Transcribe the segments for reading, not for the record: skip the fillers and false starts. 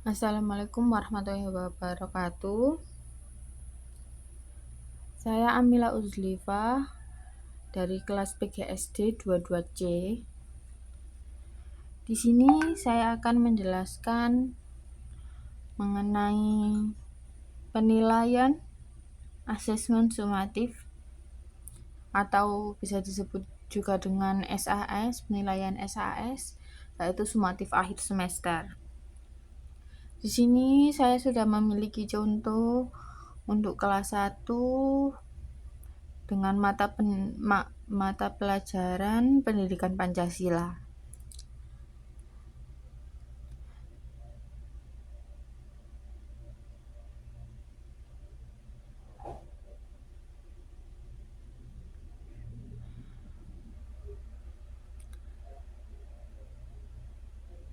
Assalamualaikum warahmatullahi wabarakatuh. Saya Amila Uzlifa dari kelas PGSD 22C. Di sini saya akan menjelaskan mengenai penilaian asesmen sumatif atau bisa disebut juga dengan SAS, penilaian SAS, yaitu sumatif akhir semester. Di sini saya sudah memiliki contoh untuk kelas 1 dengan mata pelajaran Pendidikan Pancasila.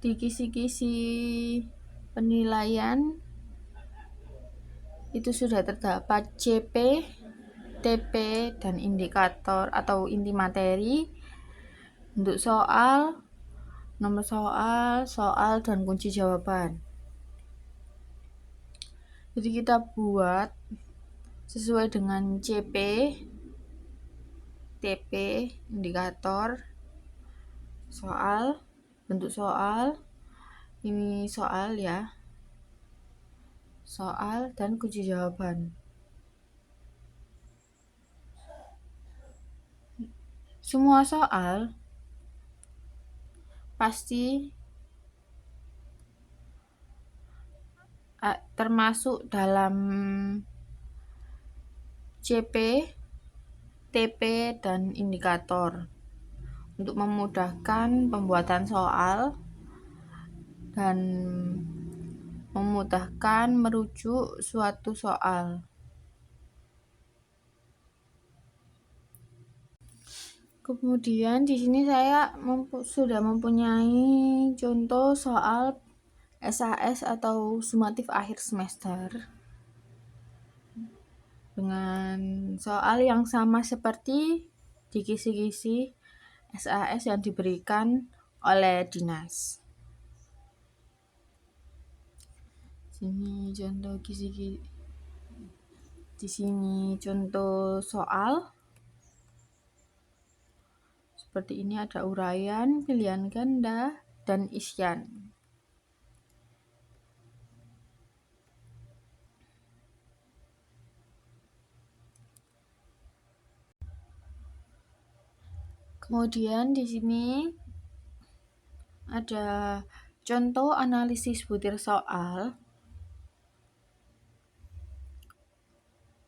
Di kisi-kisi penilaian itu sudah terdapat CP, TP, dan indikator atau inti materi untuk soal, nomor soal, dan kunci jawaban. Jadi kita buat sesuai dengan CP, TP, indikator, soal, bentuk soal, ini soal ya, soal dan kunci jawaban. Semua soal pasti termasuk dalam CP, TP, dan indikator untuk memudahkan pembuatan soal dan memudahkan merujuk suatu soal. Kemudian di sini saya sudah mempunyai contoh soal SAS atau sumatif akhir semester dengan soal yang sama seperti di kisi-kisi SAS yang diberikan oleh dinas. Sini contoh kisi-kisi. Di sini contoh soal. Seperti ini ada uraian, pilihan ganda, dan isian. Kemudian di sini ada contoh analisis butir soal,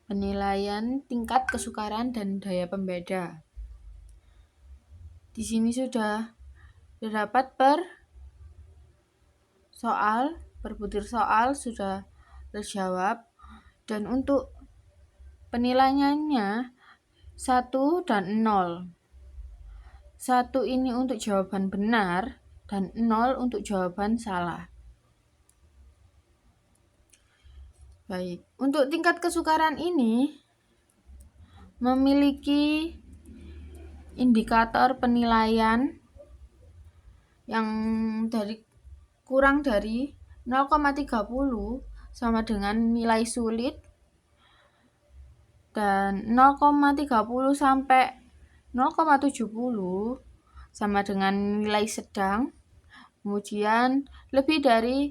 penilaian tingkat kesukaran dan daya pembeda. Di sini sudah terdapat per butir soal sudah terjawab, dan untuk penilaiannya 1 dan 0. 1 ini untuk jawaban benar dan 0 untuk jawaban salah. Baik, untuk tingkat kesukaran ini memiliki indikator penilaian yang kurang dari 0,30 sama dengan nilai sulit, dan 0,30 sampai 0,70 sama dengan nilai sedang. Kemudian lebih dari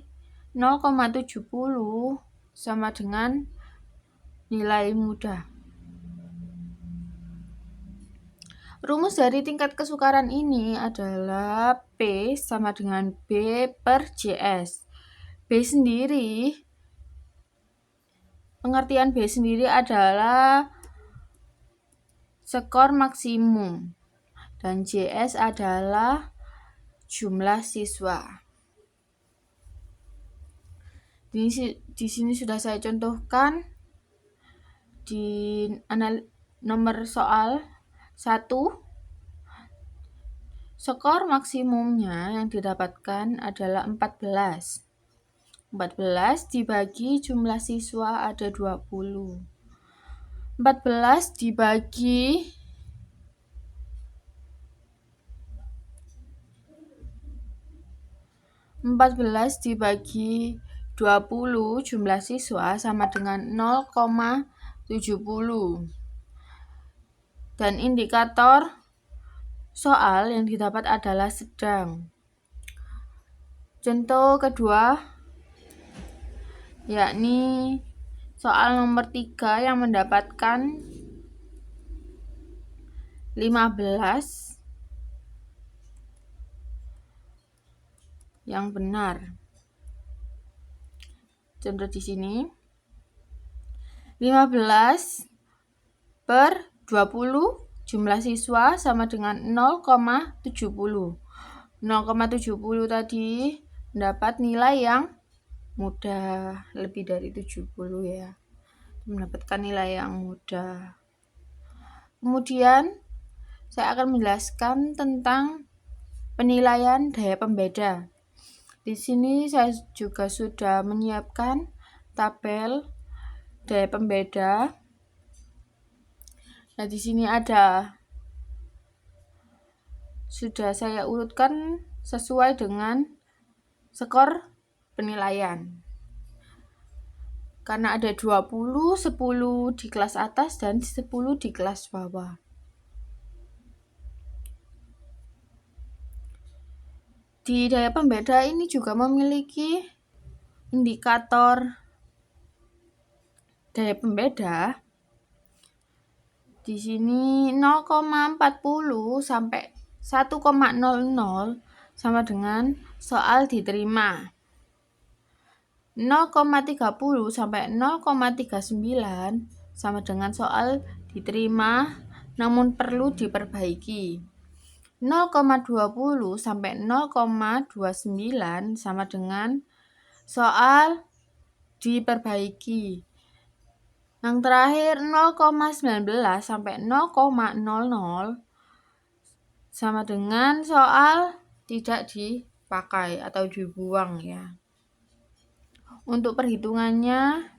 0,70 sama dengan nilai mudah. Rumus dari tingkat kesukaran ini adalah P sama dengan B per JS. Pengertian B sendiri adalah skor maksimum dan JS adalah jumlah siswa. Di sini sudah saya contohkan di nomor soal 1. Skor maksimumnya yang didapatkan adalah 14. 14 dibagi jumlah siswa ada 20. 14 dibagi 14 dibagi 20 jumlah siswa sama dengan 0,70. Dan indikator soal yang didapat adalah sedang. Contoh kedua, yakni soal nomor 3 yang mendapatkan 15 yang benar. Contoh di sini 15 per 20 jumlah siswa sama dengan 0,70. 0,70 tadi mendapat nilai yang mudah, lebih dari 70 ya. Mendapatkan nilai yang mudah. Kemudian saya akan menjelaskan tentang penilaian daya pembeda. Di sini saya juga sudah menyiapkan tabel daya pembeda. Nah, di sini sudah saya urutkan sesuai dengan skor penilaian. Karena ada 20, 10 di kelas atas dan 10 di kelas bawah. Di daya pembeda ini juga memiliki indikator daya pembeda. Di sini 0,40 sampai 1,00 sama dengan soal diterima. 0,30 sampai 0,39 sama dengan soal diterima namun perlu diperbaiki. 0,20 sampai 0,29 sama dengan soal diperbaiki. Yang terakhir 0,19 sampai 0,00 sama dengan soal tidak dipakai atau dibuang ya. Untuk perhitungannya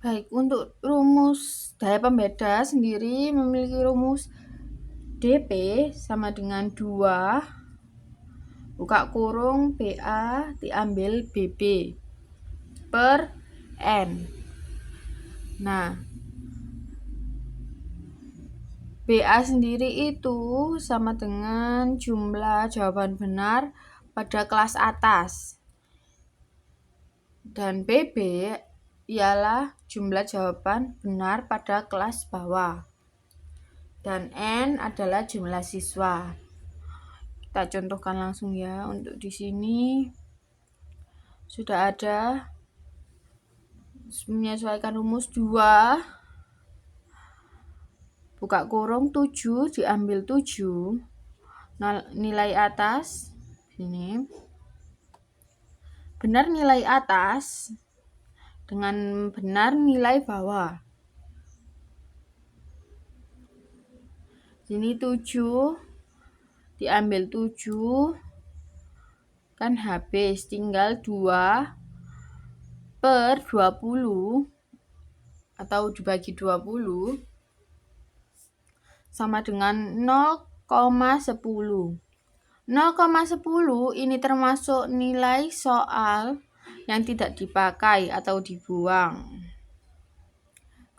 baik, untuk rumus daya pembeda sendiri memiliki rumus DP sama dengan 2 buka kurung BA diambil BB per N. Nah, BA sendiri itu sama dengan jumlah jawaban benar pada kelas atas. Dan BB ialah jumlah jawaban benar pada kelas bawah. Dan N adalah jumlah siswa. Kita contohkan langsung ya. Untuk di sini sudah ada menyesuaikan rumus 2 buka kurung 7 diambil 7. Nilai atas ini benar nilai atas dengan benar nilai bawah. Sini 7 diambil 7 kan habis, tinggal 2 per 20 atau dibagi 20 sama dengan 0,10. 0,10 ini termasuk nilai soal yang tidak dipakai atau dibuang.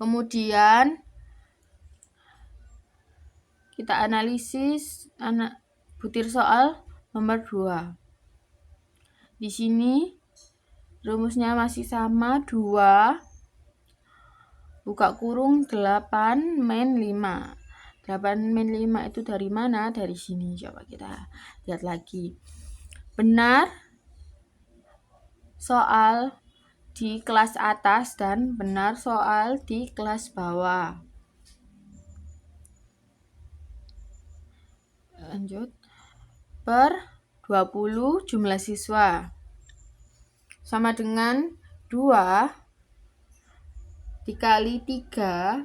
Kemudian kita analisis butir soal nomor 2. Di sini rumusnya masih sama, 2 buka kurung 8 min 5. 8 min 5 itu dari mana? Dari sini. Coba kita lihat lagi. Benar soal di kelas atas dan benar soal di kelas bawah. Lanjut. Per 20 jumlah siswa sama dengan 2 dikali 3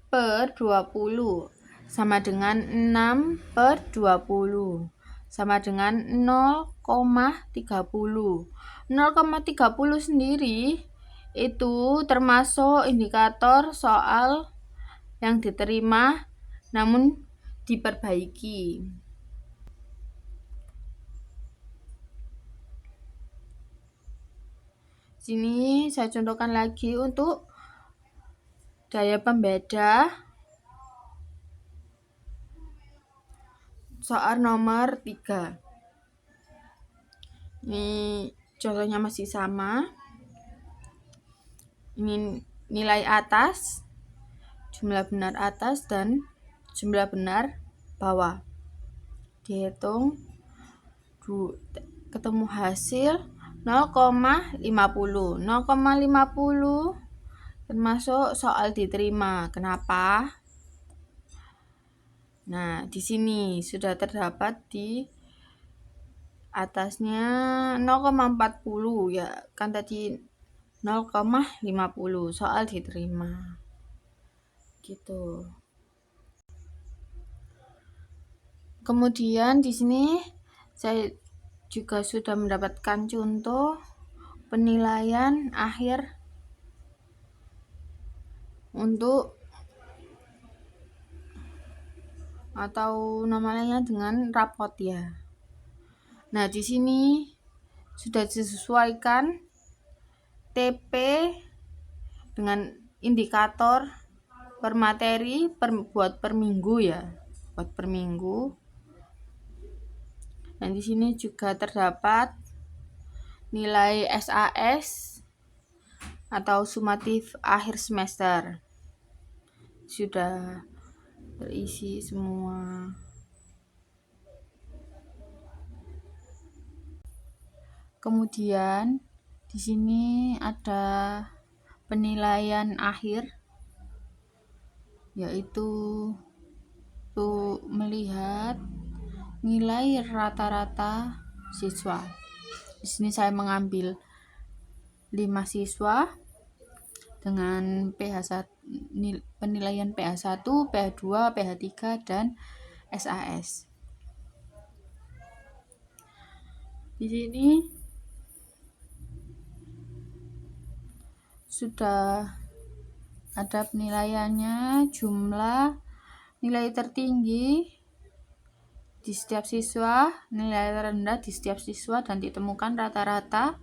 per 20 sama dengan 6 per 20 sama dengan 0,30. 0,30 sendiri itu termasuk indikator soal yang diterima namun diperbaiki. Sini saya contohkan lagi untuk daya pembeda soal nomor 3. Ini contohnya masih sama. Ini nilai atas, jumlah benar atas dan jumlah benar bawah. Dihitung, ketemu hasil 0,50. 0,50 termasuk soal diterima. Kenapa? Nah, di sini sudah terdapat di atasnya 0,40 ya, kan tadi 0,50 soal diterima. Gitu. Kemudian di sini saya juga sudah mendapatkan contoh penilaian akhir untuk atau namanya dengan rapot ya. Nah, di sini sudah disesuaikan TP dengan indikator per materi buat per minggu ya. Buat per minggu. Dan di sini juga terdapat nilai SAS atau sumatif akhir semester. Sudah terisi semua. Kemudian di sini ada penilaian akhir, yaitu untuk melihat nilai rata-rata siswa. Di sini saya mengambil 5 siswa dengan penilaian PH1, PH2, PH3 dan SAS. Di sini sudah ada penilaiannya, jumlah nilai tertinggi di setiap siswa, nilai terendah di setiap siswa, dan ditemukan rata-rata.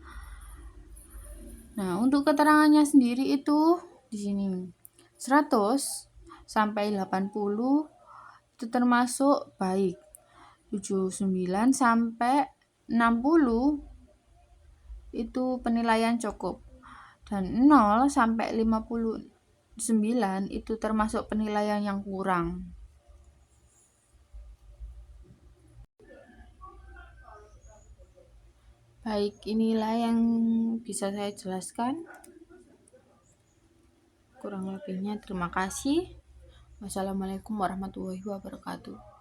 Nah, untuk keterangannya sendiri itu di sini 100 sampai 80 itu termasuk baik. 79 sampai 60 itu penilaian cukup. Dan 0 sampai 59 itu termasuk penilaian yang kurang. Baik, inilah yang bisa saya jelaskan. Kurang lebihnya terima kasih. Wassalamualaikum warahmatullahi wabarakatuh.